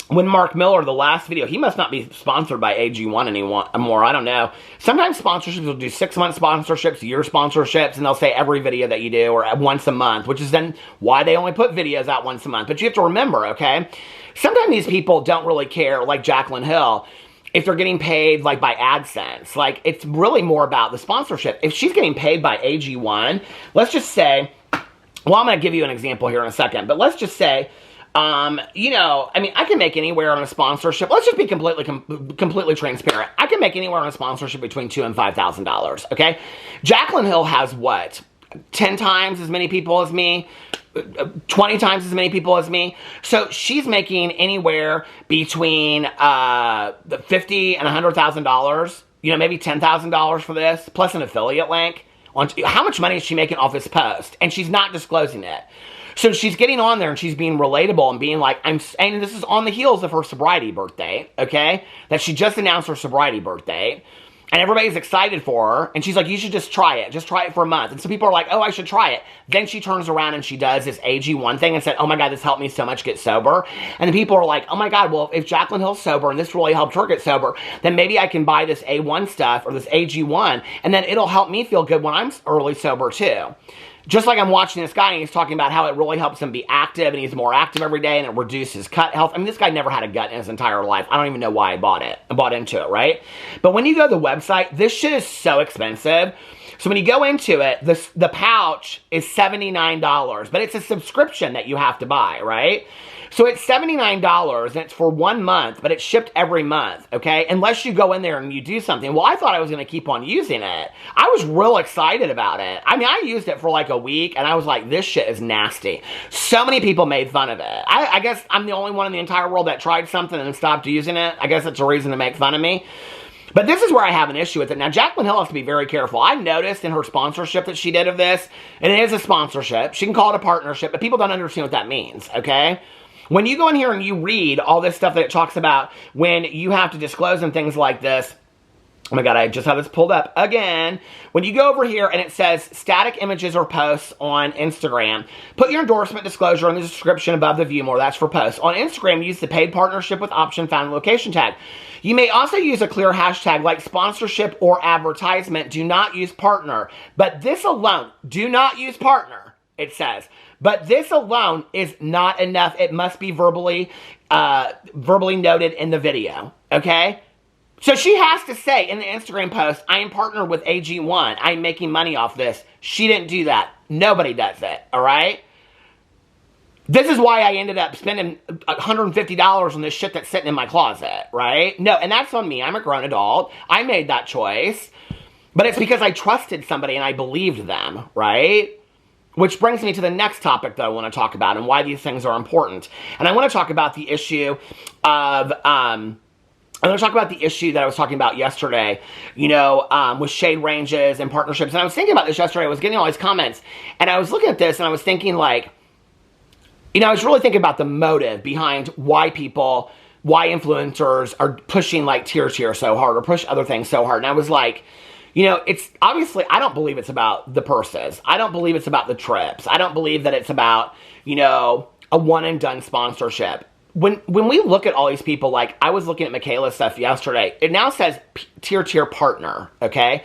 when Mark Miller, the last video, he must not be sponsored by AG1 anymore. I don't know. Sometimes sponsorships will do 6-month sponsorships, year sponsorships, and they'll say every video that you do or once a month, which is then why they only put videos out once a month. But you have to remember, okay, sometimes these people don't really care, like Jaclyn Hill, if they're getting paid, like, by AdSense. Like, it's really more about the sponsorship. If she's getting paid by AG1, let's just say, well, I'm going to give you an example here in a second, but let's just say, you know, I mean, I can make anywhere on a sponsorship. Let's just be completely transparent. I can make anywhere on a sponsorship between $2,000 and $5,000, okay? Jaclyn Hill has what? 10 times as many people as me? 20 times as many people as me? So she's making anywhere between $50,000 and $100,000, you know, maybe $10,000 for this, plus an affiliate link. How much money is she making off this post? And she's not disclosing it. So she's getting on there and she's being relatable and being like, and this is on the heels of her sobriety birthday, okay? That she just announced her sobriety birthday. And everybody's excited for her. And she's like, you should just try it. Just try it for a month. And so people are like, oh, I should try it. Then she turns around and she does this AG1 thing and said, oh my God, this helped me so much get sober. And the people are like, oh my God, well, if Jaclyn Hill's sober and this really helped her get sober, then maybe I can buy this A1 stuff or this AG1 and then it'll help me feel good when I'm early sober too. Just like I'm watching this guy and he's talking about how it really helps him be active and he's more active every day and it reduces gut health. I mean, this guy never had a gut in his entire life. I don't even know why I bought into it, right? But when you go to the website, this shit is so expensive. So when you go into it, the pouch is $79, but it's a subscription that you have to buy, right? So it's $79 and it's for 1 month, but it's shipped every month, okay? Unless you go in there and you do something. Well, I thought I was going to keep on using it. I was real excited about it. I mean, I used it for like a week and I was like, this shit is nasty. So many people made fun of it. I guess I'm the only one in the entire world that tried something and stopped using it. I guess it's a reason to make fun of me. But this is where I have an issue with it. Now, Jaclyn Hill has to be very careful. I noticed in her sponsorship that she did of this, and it is a sponsorship. She can call it a partnership, but people don't understand what that means, okay? When you go in here and you read all this stuff that it talks about when you have to disclose and things like this, oh my God, I just have this pulled up again. When you go over here and it says static images or posts on Instagram, put your endorsement disclosure in the description above the view more. That's for posts. On Instagram, use the paid partnership with option found in the location tag. You may also use a clear hashtag like sponsorship or advertisement. Do not use partner. But this alone, do not use partner, it says. But this alone is not enough. It must be verbally noted in the video, okay? So she has to say in the Instagram post, I am partnered with AG1. I'm making money off this. She didn't do that. Nobody does it, all right? This is why I ended up spending $150 on this shit that's sitting in my closet, right? No, and that's on me. I'm a grown adult. I made that choice. But it's because I trusted somebody and I believed them, right? Which brings me to the next topic that I want to talk about and why these things are important. And I want to talk about the issue of, I'm going to talk about the issue that I was talking about yesterday, you know, with shade ranges and partnerships. And I was thinking about this yesterday. I was getting all these comments. And I was looking at this and I was thinking like, you know, I was really thinking about the motive behind why influencers are pushing like tier so hard or push other things so hard. And I was like, you know, it's obviously, I don't believe it's about the purses. I don't believe it's about the trips. I don't believe that it's about, you know, a one and done sponsorship. When we look at all these people, like I was looking at Michaela's stuff yesterday, it now says tier partner, okay?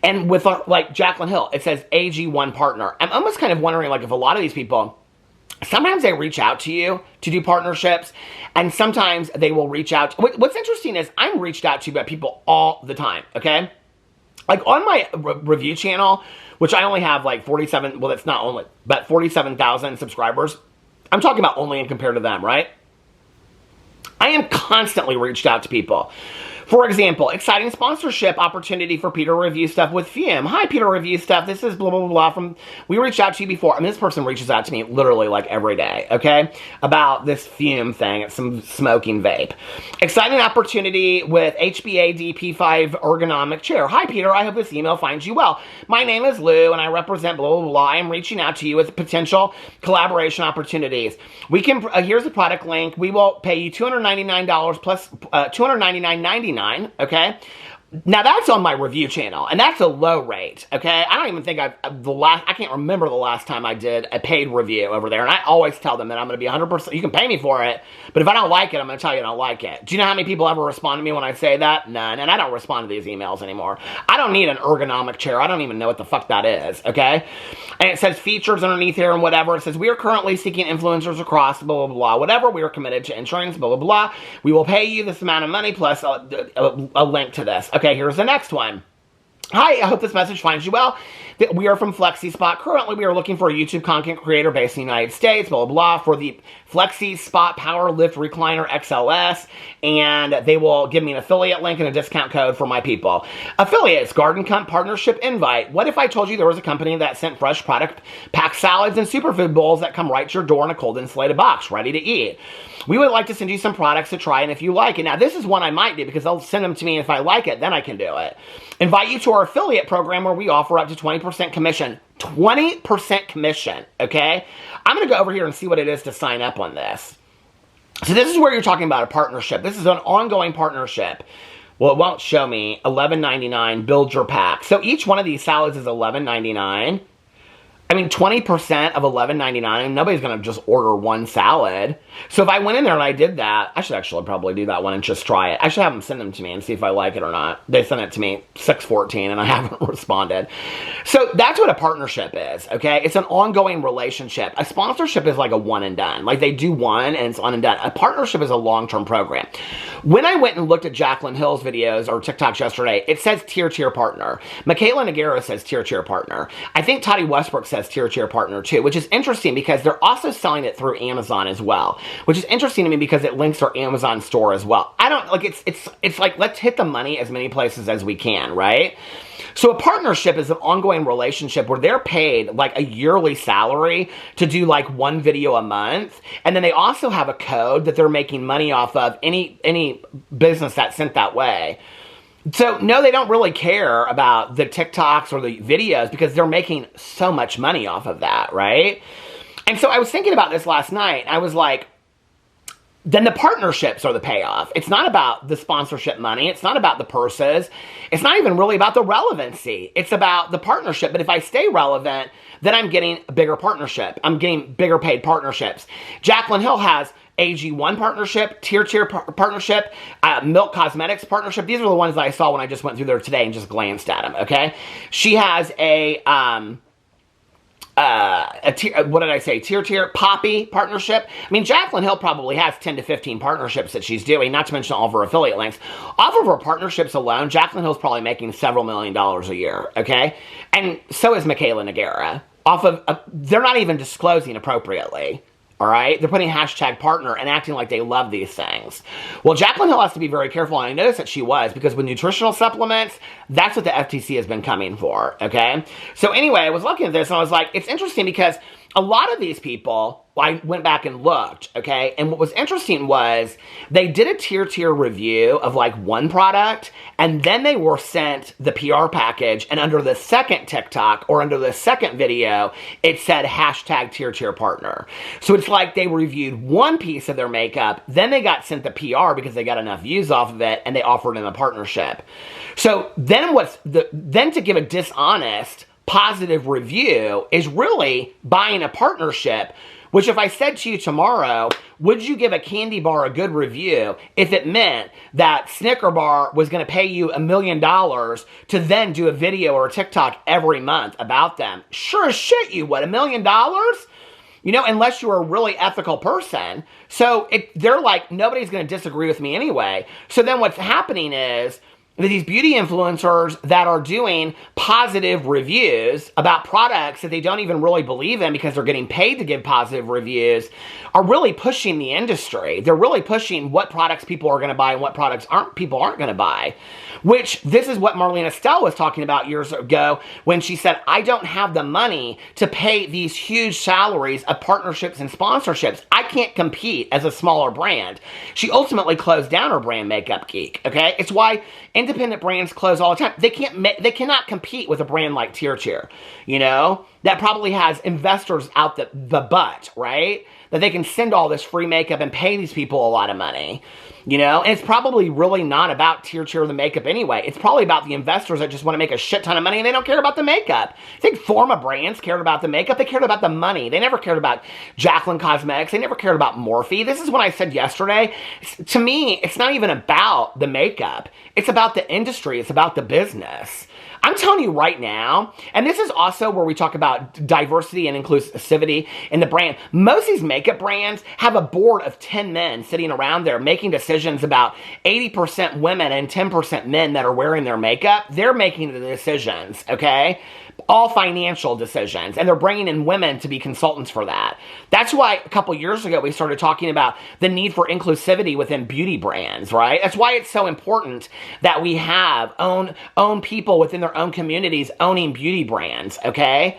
And with like Jaclyn Hill, it says AG1 partner. I'm almost kind of wondering like if a lot of these people, sometimes they reach out to you to do partnerships, and sometimes they will reach out. What's interesting is I'm reached out to by people all the time, okay? Like on my review channel, which I only have like 47, well, it's not only, but 47,000 subscribers. I'm talking about only in compared to them, right? I am constantly reached out to people. For example, exciting sponsorship opportunity for Peter Review Stuff with Fume. Hi, Peter Review Stuff. This is blah, blah, blah from, we reached out to you before. I mean, this person reaches out to me literally like every day, okay? About this Fume thing. It's some smoking vape. Exciting opportunity with HBAD P5 ergonomic chair. Hi, Peter. I hope this email finds you well. My name is Lou, and I represent blah, blah, blah. I am reaching out to you with potential collaboration opportunities. We can, here's the product link. We will pay you $299 plus $299.99. Okay, now that's on my review channel, and that's a low rate. Okay, I don't even think I can't remember the last time I did a paid review over there, and I always tell them that I'm going to be 100%. You can pay me for it, but if I don't like it, I'm going to tell you I don't like it. Do you know how many people ever respond to me when I say that? None, and I don't respond to these emails anymore. I don't need an ergonomic chair. I don't even know what the fuck that is. Okay, and it says features underneath here and whatever. It says we are currently seeking influencers across blah blah blah whatever. We are committed to insurance blah blah blah. We will pay you this amount of money plus a link to this. Okay, here's the next one. Hi, I hope this message finds you well. We are from FlexiSpot. Currently, we are looking for a YouTube content creator based in the United States, blah, blah, blah, for the FlexiSpot Power Lift Recliner XLS, and they will give me an affiliate link and a discount code for my people. Affiliates, Garden Cunt Partnership Invite. What if I told you there was a company that sent fresh product packed salads and superfood bowls that come right to your door in a cold insulated box, ready to eat? We would like to send you some products to try, and if you like it. Now, this is one I might do because they'll send them to me, and if I like it, then I can do it. Invite you to our affiliate program where we offer up to 20% commission. 20% commission, okay? I'm going to go over here and see what it is to sign up on this. So this is where you're talking about a partnership. This is an ongoing partnership. Well, it won't show me. $11.99, build your pack. So each one of these salads is $11.99. I mean, 20% of $11.99, nobody's going to just order one salad. So if I went in there and I did that, I should actually probably do that one and just try it. I should have them send them to me and see if I like it or not. They sent it to me 6/14 and I haven't responded. So that's what a partnership is, okay? It's an ongoing relationship. A sponsorship is like a one and done. Like they do one and it's on and done. A partnership is a long-term program. When I went and looked at Jaclyn Hill's videos or TikToks yesterday, it says tier partner. Michaela Nogueira says tier partner. I think Toddy Westbrook says tier partner too, which is interesting because they're also selling it through Amazon as well, which is interesting to me because it links our Amazon store as well. I don't like it's like let's hit the money as many places as we can, right? So a partnership is an ongoing relationship where they're paid like a yearly salary to do like one video a month, and then they also have a code that they're making money off of any business that's sent that way. So, no, they don't really care about the TikToks or the videos because they're making so much money off of that, right? And so I was thinking about this last night. I was like, then the partnerships are the payoff. It's not about the sponsorship money. It's not about the purses. It's not even really about the relevancy. It's about the partnership. But if I stay relevant, then I'm getting a bigger partnership. I'm getting bigger paid partnerships. Jaclyn Hill has AG1 partnership, tier partnership, Milk Cosmetics partnership. These are the ones that I saw when I just went through there today and just glanced at them, okay? She has a what did I say? Tier Poppy partnership. I mean, Jaclyn Hill probably has 10 to 15 partnerships that she's doing, not to mention all of her affiliate links. Off of her partnerships alone, Jaclyn Hill's probably making several $1 million a year, okay? And so is Michaela Nogueira. Off of, they're not even disclosing appropriately. All right? They're putting #partner and acting like they love these things. Well, Jaclyn Hill has to be very careful, and I noticed that she was, because with nutritional supplements, that's what the FTC has been coming for, okay? So anyway, I was looking at this, and I was like, it's interesting because a lot of these people, I went back and looked, okay? And what was interesting was they did a tier tier of like one product, and then they were sent the PR package, and under the second TikTok or under the second video, it said #tier partner. So it's like they reviewed one piece of their makeup, then they got sent the PR because they got enough views off of it, and they offered them a partnership. So then then to give a dishonest positive review is really buying a partnership, which if I said to you tomorrow, would you give a candy bar a good review if it meant that Snicker Bar was going to pay you $1 million to then do a video or a TikTok every month about them? Sure as shit you would. $1 million? You know, unless you're a really ethical person. So they're like, nobody's going to disagree with me anyway. So then what's happening is these beauty influencers that are doing positive reviews about products that they don't even really believe in because they're getting paid to give positive reviews are really pushing the industry. They're really pushing what products people are going to buy and what products people aren't going to buy. Which, this is what Marlene Estelle was talking about years ago when she said, I don't have the money to pay these huge salaries of partnerships and sponsorships. I can't compete as a smaller brand. She ultimately closed down her brand Makeup Geek, okay? It's why independent brands close all the time. They cannot compete with a brand like Tear, you know? That probably has investors out the butt, right? That they can send all this free makeup and pay these people a lot of money, you know? And it's probably really not about Tear the makeup anyway. It's probably about the investors that just want to make a shit ton of money and they don't care about the makeup. I think Forma Brands cared about the makeup. They cared about the money. They never cared about Jaclyn Cosmetics. They never cared about Morphe. This is what I said yesterday. To me, it's not even about the makeup. It's about the industry. It's about the business. I'm telling you right now, and this is also where we talk about diversity and inclusivity in the brand. Most of these makeup brands have a board of 10 men sitting around there making decisions about 80% women and 10% men that are wearing their makeup. They're making the decisions, okay? All financial decisions, and they're bringing in women to be consultants for that. That's why a couple years ago we started talking about the need for inclusivity within beauty brands, right? That's why it's so important that we have own people within their own communities owning beauty brands, okay?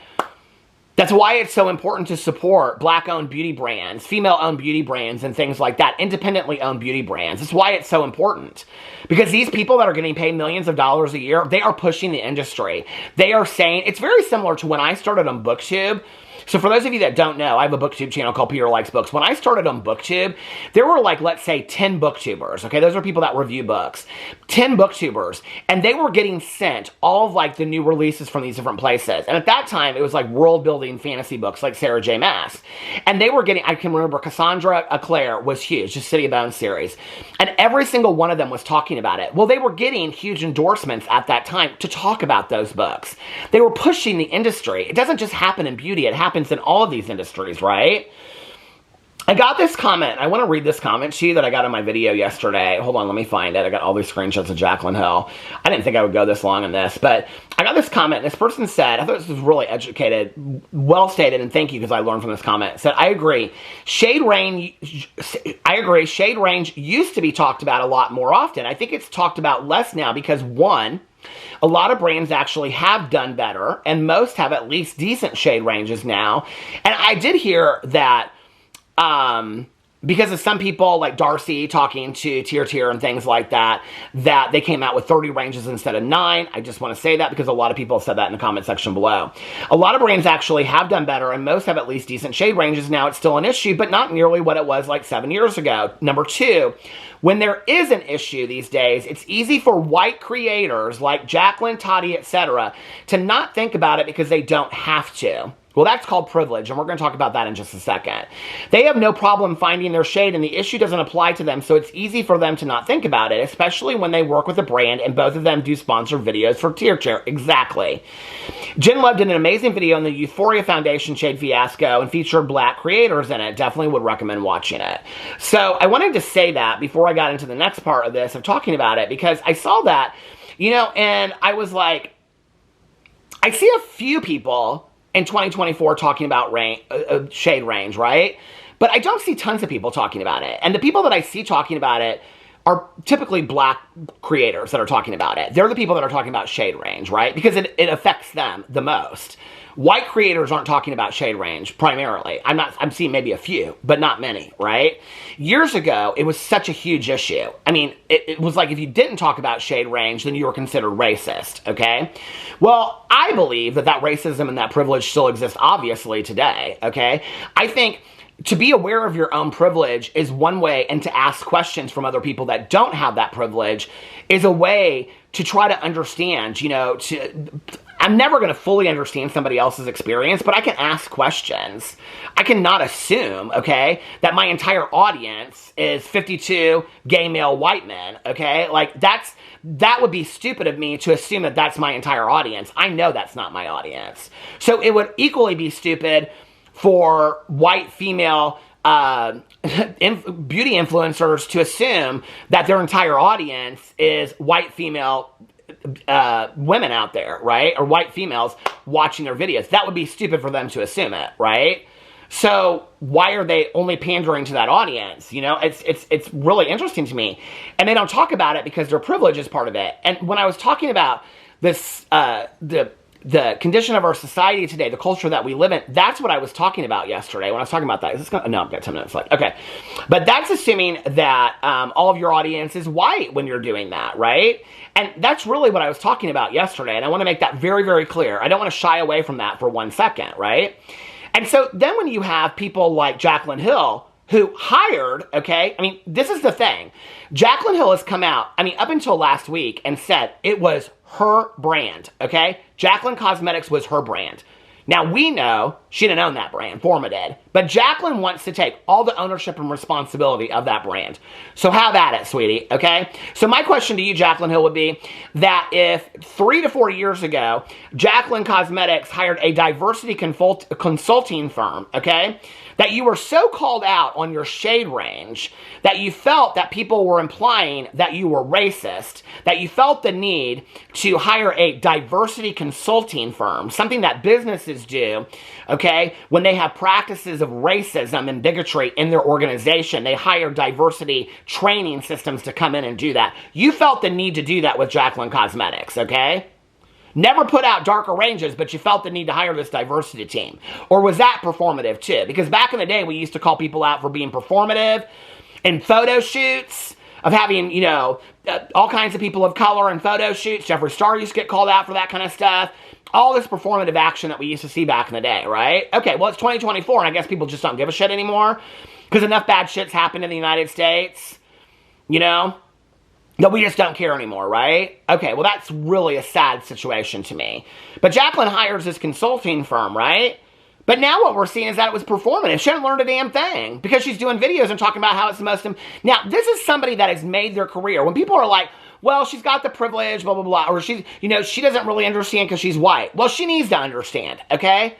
That's why it's so important to support Black-owned beauty brands, female-owned beauty brands, and things like that, independently owned beauty brands. That's why it's so important. Because these people that are getting paid millions of dollars a year, they are pushing the industry. They are saying, it's very similar to when I started on BookTube. So for those of you that don't know, I have a BookTube channel called Peter Likes Books. When I started on BookTube, there were like, let's say 10 booktubers, okay? Those are people that review books. 10 booktubers, and they were getting sent all of like the new releases from these different places. And at that time, it was like world-building fantasy books like Sarah J. Maas. And they were getting, I can remember Cassandra Clare was huge, just City of Bones series. And every single one of them was talking about it. Well, they were getting huge endorsements at that time to talk about those books. They were pushing the industry. It doesn't just happen in beauty, it happens in all of these industries, right? I got this comment. I want to read this comment sheet that I got in my video yesterday. Hold on, let me find it. I got all these screenshots of Jaclyn Hill. I didn't think I would go this long in this, but I got this comment. This person said, I thought this was really educated, well stated, and thank you because I learned from this comment. It said, I agree. Shade range used to be talked about a lot more often. I think it's talked about less now because, one, a lot of brands actually have done better, and most have at least decent shade ranges now. And I did hear that because of some people like Darcy talking to Tear and things like that, that they came out with 30 ranges instead of 9. I just want to say that because a lot of people have said that in the comment section below. A lot of brands actually have done better, and most have at least decent shade ranges now. It's still an issue, but not nearly what it was like 7 years ago. Number 2, when there is an issue these days, it's easy for white creators like Jaclyn, Toddy, etc. to not think about it because they don't have to. Well, that's called privilege, and we're going to talk about that in just a second. They have no problem finding their shade, and the issue doesn't apply to them, so it's easy for them to not think about it, especially when they work with a brand, and both of them do sponsored videos for Tear. Exactly. Jen Love did an amazing video on the Euphoria Foundation shade fiasco and featured Black creators in it. Definitely would recommend watching it. So I wanted to say that before I got into the next part of this, of talking about it, because I saw that, you know, and I was like, I see a few people in 2024 talking about shade range, right? But I don't see tons of people talking about it. And the people that I see talking about it are typically Black creators that are talking about it. They're the people that are talking about shade range, right? Because it affects them the most. White creators aren't talking about shade range primarily. I'm seeing maybe a few, but not many, right? Years ago, it was such a huge issue. I mean, it was like if you didn't talk about shade range, then you were considered racist, okay? Well, I believe that racism and that privilege still exists, obviously, today, okay? I think to be aware of your own privilege is one way, and to ask questions from other people that don't have that privilege is a way to try to understand, you know, I'm never going to fully understand somebody else's experience, but I can ask questions. I cannot assume, okay, that my entire audience is 52 gay male white men, okay? Like, that would be stupid of me to assume that that's my entire audience. I know that's not my audience. So it would equally be stupid for white female beauty influencers to assume that their entire audience is white female women out there, right? Or white females watching their videos. That would be stupid for them to assume it, right? So why are they only pandering to that audience? You know, it's really interesting to me. And they don't talk about it because their privilege is part of it. And when I was talking about this, the condition of our society today, the culture that we live in, that's what I was talking about yesterday when I was talking about that. No, I've got 10 minutes left. Okay. But that's assuming that all of your audience is white when you're doing that, right? And that's really what I was talking about yesterday. And I want to make that very, very clear. I don't want to shy away from that for 1 second, right? And so then when you have people like Jaclyn Hill, who hired, okay, I mean, this is the thing. Jaclyn Hill has come out, I mean, up until last week and said it was her brand, okay? Jaclyn Cosmetics was her brand. Now, we know she didn't own that brand, Forma did. But Jaclyn wants to take all the ownership and responsibility of that brand. So have at it, sweetie, okay? So my question to you, Jaclyn Hill, would be that if 3 to 4 years ago, Jaclyn Cosmetics hired a diversity consulting firm, okay, that you were so called out on your shade range that you felt that people were implying that you were racist, that you felt the need to hire a diversity consulting firm, something that businesses do, okay, when they have practices of racism and bigotry in their organization. They hire diversity training systems to come in and do that. You felt the need to do that with Jaclyn Cosmetics, okay? Never put out darker ranges, but you felt the need to hire this diversity team. Or was that performative too? Because back in the day, we used to call people out for being performative in photo shoots, of having, you know, all kinds of people of color in photo shoots. Jeffree Star used to get called out for that kind of stuff. All this performative action that we used to see back in the day, right? Okay, well, it's 2024, and I guess people just don't give a shit anymore because enough bad shit's happened in the United States, you know? that we just don't care anymore, right? Okay, well, that's really a sad situation to me. But Jaclyn hires this consulting firm, right? But now what we're seeing is that it was performative. She hadn't learned a damn thing because she's doing videos and talking about how it's the most... Now, this is somebody that has made their career. When people are like, well, she's got the privilege, blah, blah, blah, or she's, you know, she doesn't really understand because she's white. Well, she needs to understand, okay?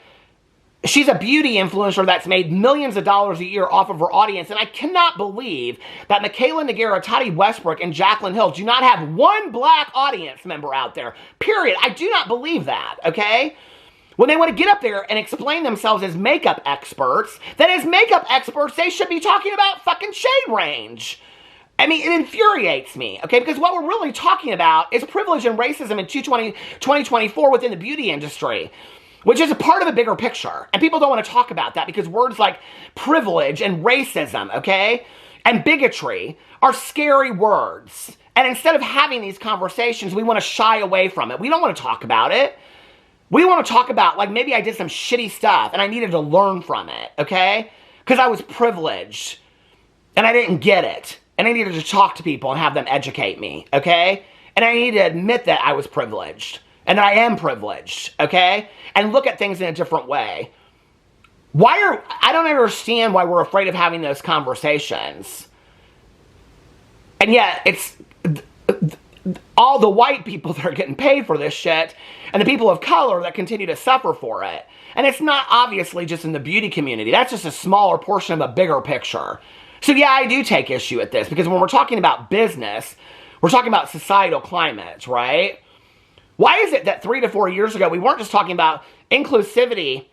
She's a beauty influencer that's made millions of dollars a year off of her audience, and I cannot believe that Michaela Nogueira, Tati Westbrook, and Jaclyn Hill do not have one black audience member out there. Period. I do not believe that, okay? When they want to get up there and explain themselves as makeup experts, then as makeup experts, they should be talking about fucking shade range. I mean, it infuriates me, okay? Because what we're really talking about is privilege and racism in 2024 within the beauty industry, which is a part of a bigger picture. And people don't want to talk about that because words like privilege and racism, okay, and bigotry are scary words. And instead of having these conversations, we want to shy away from it. We don't want to talk about it. We want to talk about, like, maybe I did some shitty stuff and I needed to learn from it, okay? Because I was privileged and I didn't get it. And I needed to talk to people and have them educate me, okay? And I needed to admit that I was privileged. And that I am privileged, okay? And look at things in a different way. I don't understand why we're afraid of having those conversations. And yet, it's all the white people that are getting paid for this shit, and the people of color that continue to suffer for it. And it's not obviously just in the beauty community. That's just a smaller portion of a bigger picture. So yeah, I do take issue with this, because when we're talking about business, we're talking about societal climates, right? Why is it that 3 to 4 years ago, we weren't just talking about inclusivity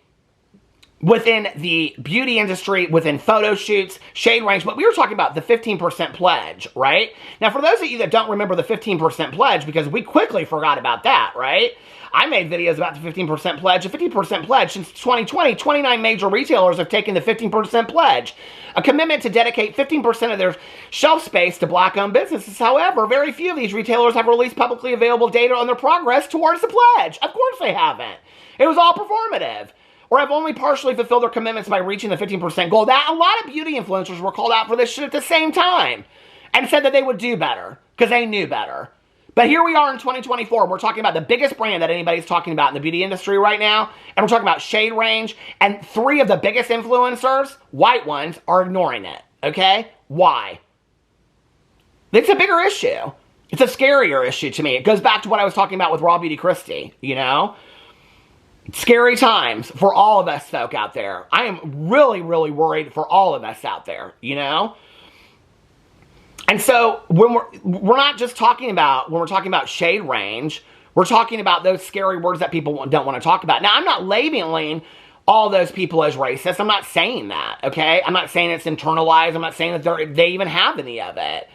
within the beauty industry, within photo shoots, shade range, but we were talking about the 15% pledge, right? Now, for those of you that don't remember the 15% pledge, because we quickly forgot about that, right? I made videos about the 15% pledge. The 15% pledge, since 2020, 29 major retailers have taken the 15% pledge, a commitment to dedicate 15% of their shelf space to black-owned businesses. However, very few of these retailers have released publicly available data on their progress towards the pledge. Of course they haven't. It was all performative. Or have only partially fulfilled their commitments by reaching the 15% goal. That a lot of beauty influencers were called out for this shit at the same time and said that they would do better because they knew better. But here we are in 2024. We're talking about the biggest brand that anybody's talking about in the beauty industry right now. And we're talking about shade range. And 3 of the biggest influencers, white ones, are ignoring it. Okay? Why? It's a bigger issue. It's a scarier issue to me. It goes back to what I was talking about with Raw Beauty Christie, you know? Scary times for all of us folk out there. I am really, really worried for all of us out there, you know? And so when we're not just talking about, when we're talking about shade range, we're talking about those scary words that people don't want to talk about. Now, I'm not labeling all those people as racist. I'm not saying that, okay? I'm not saying it's internalized. I'm not saying that they even have any of it.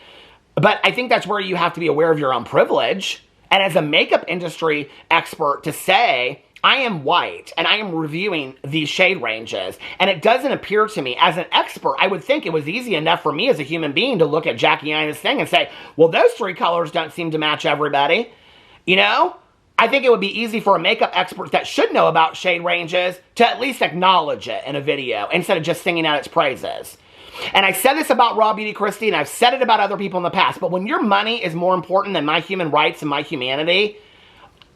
But I think that's where you have to be aware of your own privilege. And as a makeup industry expert to say, I am white and I am reviewing these shade ranges, and it doesn't appear to me as an expert, I would think it was easy enough for me as a human being to look at Jackie Ina's thing and say, well, those 3 colors don't seem to match everybody. You know? I think it would be easy for a makeup expert that should know about shade ranges to at least acknowledge it in a video instead of just singing out its praises. And I said this about Raw Beauty Christie, and I've said it about other people in the past, but when your money is more important than my human rights and my humanity,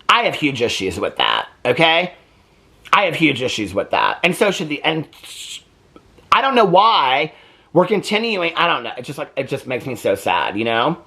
I have huge issues with that, okay? I have huge issues with that. And so should and I don't know why we're continuing, I don't know, it just makes me so sad, you know?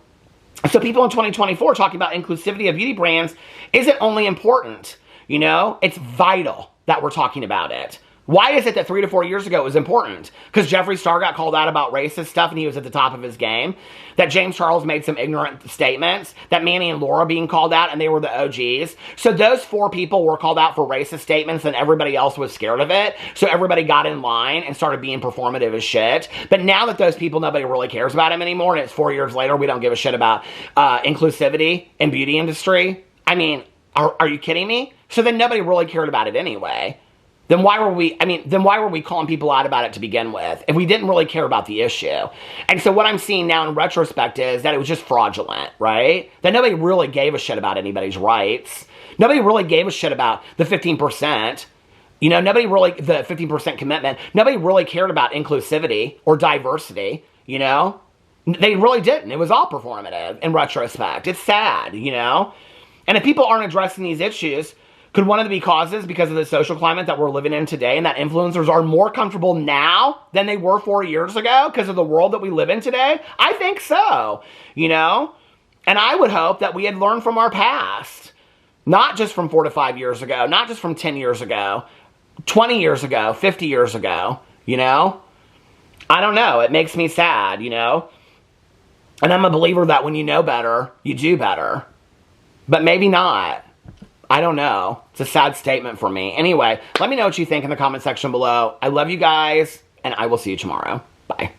So people in 2024 talking about inclusivity of beauty brands isn't only important, you know? It's vital that we're talking about it. Why is it that 3 to 4 years ago it was important? Because Jeffree Star got called out about racist stuff and he was at the top of his game. That James Charles made some ignorant statements. That Manny and Laura being called out and they were the OGs. So those 4 people were called out for racist statements and everybody else was scared of it. So everybody got in line and started being performative as shit. But now that those people, nobody really cares about them anymore, and it's 4 years later, we don't give a shit about inclusivity in beauty industry. I mean, are you kidding me? So then nobody really cared about it anyway. Then why were we calling people out about it to begin with if we didn't really care about the issue? And so what I'm seeing now in retrospect is that it was just fraudulent, right? That nobody really gave a shit about anybody's rights. Nobody really gave a shit about the 15%. You know, the 15% commitment. Nobody really cared about inclusivity or diversity, you know? They really didn't. It was all performative in retrospect. It's sad, you know? And if people aren't addressing these issues, could one of the be causes because of the social climate that we're living in today and that influencers are more comfortable now than they were 4 years ago because of the world that we live in today? I think so, you know? And I would hope that we had learned from our past. Not just from 4 to 5 years ago, not just from 10 years ago, 20 years ago, 50 years ago, you know? I don't know. It makes me sad, you know? And I'm a believer that when you know better, you do better. But maybe not. I don't know. It's a sad statement for me. Anyway, let me know what you think in the comment section below. I love you guys, and I will see you tomorrow. Bye.